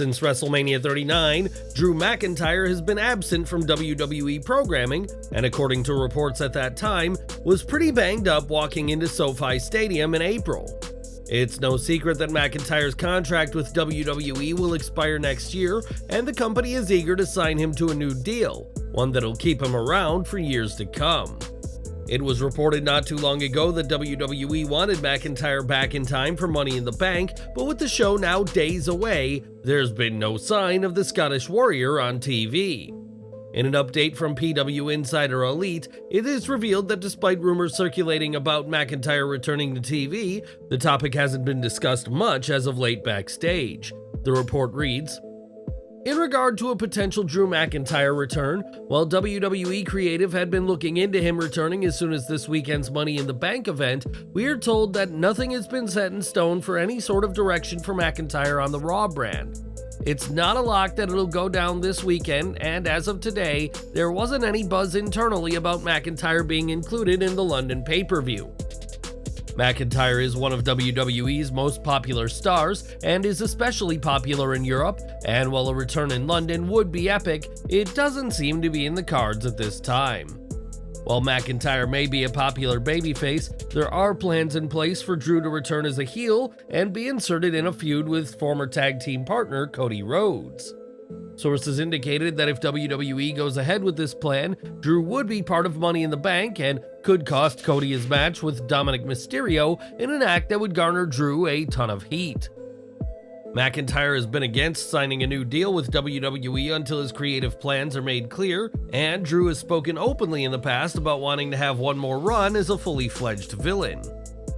Since WrestleMania 39, Drew McIntyre has been absent from WWE programming, and according to reports at that time, was pretty banged up walking into SoFi Stadium in April. It's no secret that McIntyre's contract with WWE will expire next year, and the company is eager to sign him to a new deal, one that'll keep him around for years to come. It was reported not too long ago that WWE wanted McIntyre back in time for Money in the Bank, but with the show now days away, there's been no sign of the Scottish Warrior on TV. In an update from PW Insider Elite, it is revealed that despite rumors circulating about McIntyre returning to TV, the topic hasn't been discussed much as of late backstage. The report reads, "In regard to a potential Drew McIntyre return, while WWE Creative had been looking into him returning as soon as this weekend's Money in the Bank event, we are told that nothing has been set in stone for any sort of direction for McIntyre on the Raw brand. It's not a lock that it'll go down this weekend, and as of today, there wasn't any buzz internally about McIntyre being included in the London pay-per-view. McIntyre is one of WWE's most popular stars and is especially popular in Europe, and while a return in London would be epic, it doesn't seem to be in the cards at this time. While McIntyre may be a popular babyface, there are plans in place for Drew to return as a heel and be inserted in a feud with former tag team partner Cody Rhodes. Sources indicated that if WWE goes ahead with this plan, Drew would be part of Money in the Bank and could cost Cody his match with Dominic Mysterio in an act that would garner Drew a ton of heat. McIntyre has been against signing a new deal with WWE until his creative plans are made clear, and Drew has spoken openly in the past about wanting to have one more run as a fully fledged villain.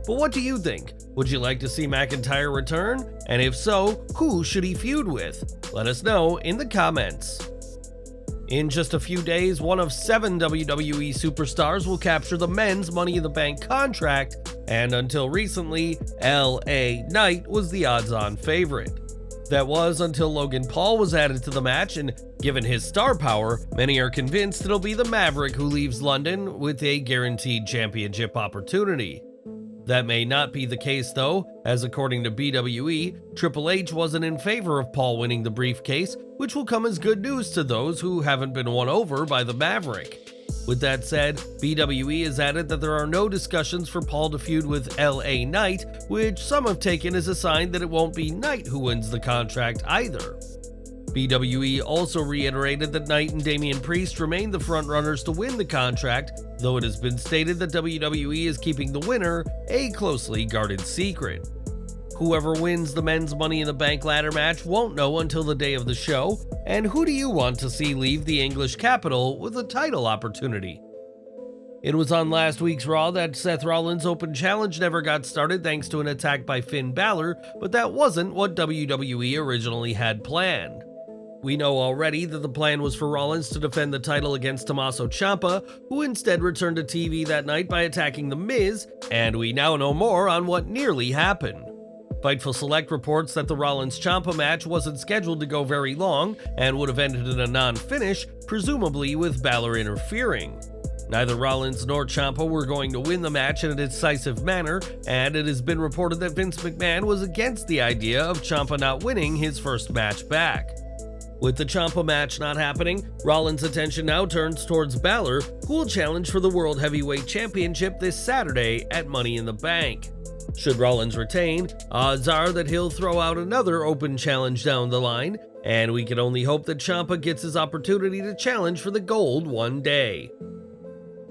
But what do you think? Would you like to see McIntyre return? And if so, who should he feud with? Let us know in the comments. In just a few days, one of 7 WWE superstars will capture the men's Money in the Bank contract, and until recently, LA Knight was the odds-on favorite. That was until Logan Paul was added to the match, and given his star power, many are convinced it'll be the Maverick who leaves London with a guaranteed championship opportunity. That may not be the case though, as according to BWE, Triple H wasn't in favor of Paul winning the briefcase, which will come as good news to those who haven't been won over by the Maverick. With that said, BWE has added that there are no discussions for Paul to feud with LA Knight, which some have taken as a sign that it won't be Knight who wins the contract either. BWE also reiterated that Knight and Damian Priest remain the frontrunners to win the contract, though it has been stated that WWE is keeping the winner a closely guarded secret. Whoever wins the men's Money in the Bank ladder match won't know until the day of the show, and who do you want to see leave the English capital with a title opportunity? It was on last week's Raw that Seth Rollins' Open Challenge never got started thanks to an attack by Finn Balor, but that wasn't what WWE originally had planned. We know already that the plan was for Rollins to defend the title against Tommaso Ciampa, who instead returned to TV that night by attacking The Miz, and we now know more on what nearly happened. Fightful Select reports that the Rollins-Ciampa match wasn't scheduled to go very long and would have ended in a non-finish, presumably with Balor interfering. Neither Rollins nor Ciampa were going to win the match in a decisive manner, and it has been reported that Vince McMahon was against the idea of Ciampa not winning his first match back. With the Ciampa match not happening, Rollins' attention now turns towards Balor, who will challenge for the World Heavyweight Championship this Saturday at Money in the Bank. Should Rollins retain, odds are that he'll throw out another open challenge down the line, and we can only hope that Ciampa gets his opportunity to challenge for the gold one day.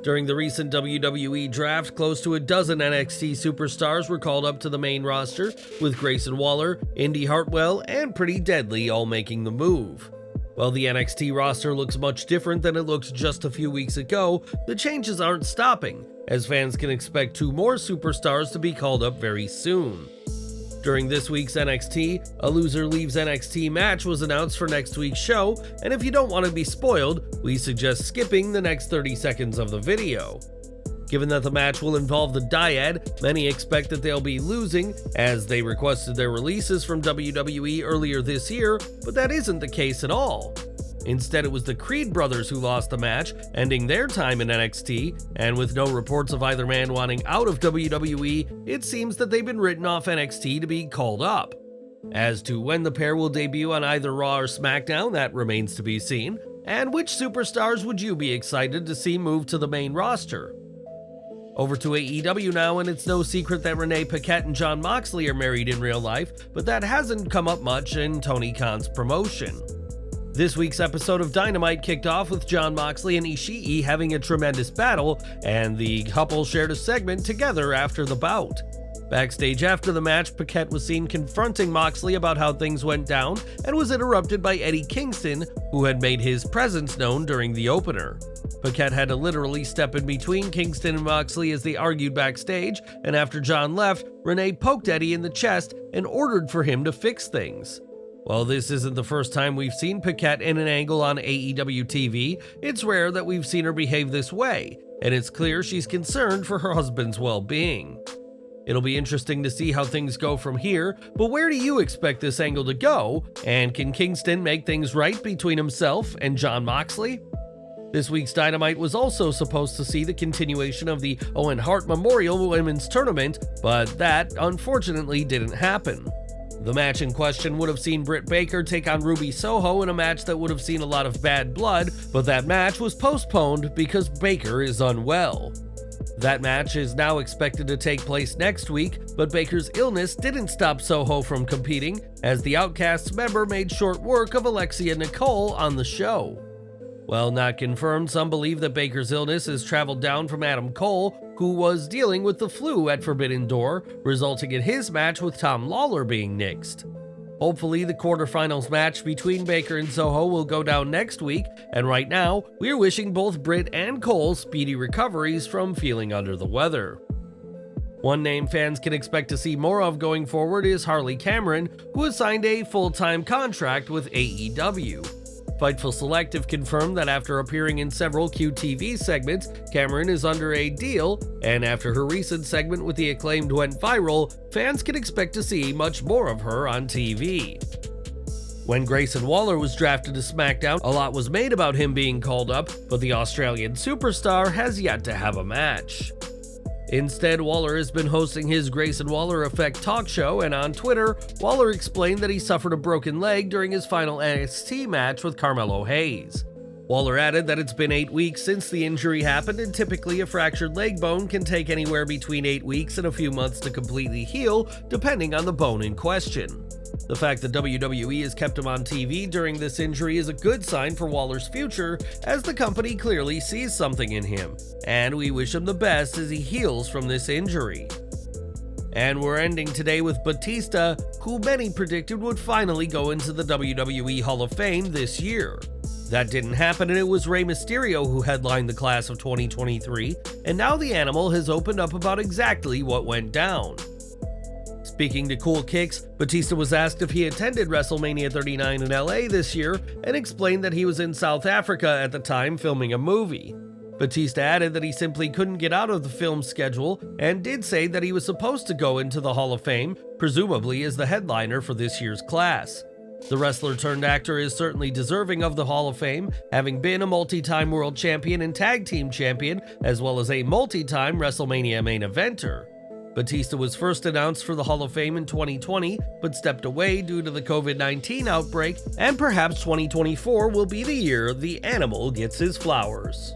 During the recent WWE draft, close to a dozen NXT superstars were called up to the main roster, with Grayson Waller, Indy Hartwell, and Pretty Deadly all making the move. While the NXT roster looks much different than it looked just a few weeks ago, the changes aren't stopping, as fans can expect 2 more superstars to be called up very soon. During this week's NXT, a Loser Leaves NXT match was announced for next week's show, and if you don't want to be spoiled, we suggest skipping the next 30 seconds of the video. Given that the match will involve the Dyad, many expect that they'll be losing, as they requested their releases from WWE earlier this year, but that isn't the case at all. Instead, it was the Creed brothers who lost the match, ending their time in NXT, and with no reports of either man wanting out of WWE, it seems that they've been written off NXT to be called up. As to when the pair will debut on either Raw or SmackDown, that remains to be seen. And which superstars would you be excited to see move to the main roster? Over to AEW now, and it's no secret that Renee Paquette and Jon Moxley are married in real life, but that hasn't come up much in Tony Khan's promotion. This week's episode of Dynamite kicked off with Jon Moxley and Ishii having a tremendous battle, and the couple shared a segment together after the bout. Backstage after the match, Paquette was seen confronting Moxley about how things went down and was interrupted by Eddie Kingston, who had made his presence known during the opener. Paquette had to literally step in between Kingston and Moxley as they argued backstage, and after Jon left, Renee poked Eddie in the chest and ordered for him to fix things. While this isn't the first time we've seen Paquette in an angle on AEW TV, it's rare that we've seen her behave this way, and it's clear she's concerned for her husband's well-being. It'll be interesting to see how things go from here, but where do you expect this angle to go, and can Kingston make things right between himself and Jon Moxley? This week's Dynamite was also supposed to see the continuation of the Owen Hart Memorial Women's Tournament, but that unfortunately didn't happen. The match in question would have seen Britt Baker take on Ruby Soho in a match that would have seen a lot of bad blood, but that match was postponed because Baker is unwell. That match is now expected to take place next week, but Baker's illness didn't stop Soho from competing, as the Outcasts member made short work of Alexia Nicole on the show. While not confirmed, some believe that Baker's illness has traveled down from Adam Cole, who was dealing with the flu at Forbidden Door, resulting in his match with Tom Lawlor being nixed. Hopefully, the quarterfinals match between Baker and Soho will go down next week, and right now, we're wishing both Britt and Cole speedy recoveries from feeling under the weather. One name fans can expect to see more of going forward is Harley Cameron, who has signed a full-time contract with AEW. Fightful Select have confirmed that after appearing in several QTV segments, Cameron is under a deal, and after her recent segment with the Acclaimed went viral, fans can expect to see much more of her on TV. When Grayson Waller was drafted to SmackDown, a lot was made about him being called up, but the Australian superstar has yet to have a match. Instead, Waller has been hosting his Grayson Waller Effect talk show, and on Twitter, Waller explained that he suffered a broken leg during his final NXT match with Carmelo Hayes. Waller added that it's been 8 weeks since the injury happened, and typically a fractured leg bone can take anywhere between 8 weeks and a few months to completely heal, depending on the bone in question. The fact that WWE has kept him on TV during this injury is a good sign for Waller's future, as the company clearly sees something in him, and we wish him the best as he heals from this injury. And we're ending today with Batista, who many predicted would finally go into the WWE Hall of Fame this year. That didn't happen, and it was Rey Mysterio who headlined the class of 2023, and now the Animal has opened up about exactly what went down. Speaking to Cool Kicks, Batista was asked if he attended WrestleMania 39 in LA this year and explained that he was in South Africa at the time filming a movie. Batista added that he simply couldn't get out of the film schedule and did say that he was supposed to go into the Hall of Fame, presumably as the headliner for this year's class. The wrestler turned actor is certainly deserving of the Hall of Fame, having been a multi-time world champion and tag team champion, as well as a multi-time WrestleMania main eventer. Batista was first announced for the Hall of Fame in 2020, but stepped away due to the COVID-19 outbreak, and perhaps 2024 will be the year the Animal gets his flowers.